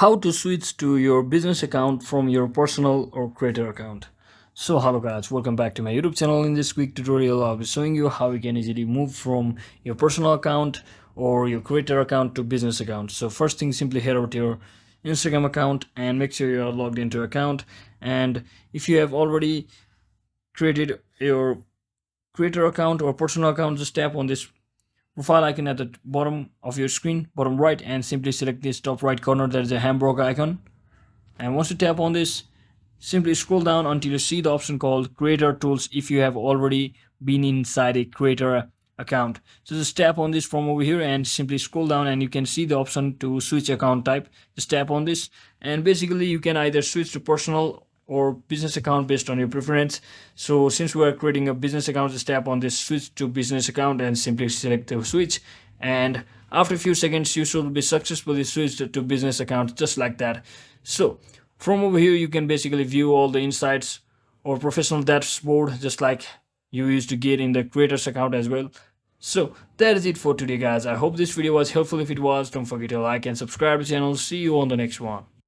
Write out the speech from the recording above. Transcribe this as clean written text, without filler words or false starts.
how to switch to your business account from your personal or creator account. So hello guys, welcome back to my YouTube channel. In this quick tutorial I'll be showing you how you can easily move from your personal account or your creator account to business account. So first thing, simply head over to your Instagram account and make sure you are logged into your account. And if you have already created your creator account or personal account, just tap on this profile icon at the bottom of your screen, bottom right, and simply select this top right corner. There is a hamburger icon, and once you tap on this, simply scroll down until you see the option called creator tools if you have already been inside a creator account. So just tap on this from over here and simply scroll down and you can see the option to switch account type. Just tap on this and basically you can either switch to personal or business account based on your preference. So since we are creating a business account, just tap on this switch to business account and simply select the switch, and after a few seconds you should be successfully switched to business account, just like that. So from over here you can basically view all the insights or professional dashboard just like you used to get in the creators account as well. So that is it for today guys. I hope this video was helpful. If it was, don't forget to like and subscribe to the channel. See you on the next one.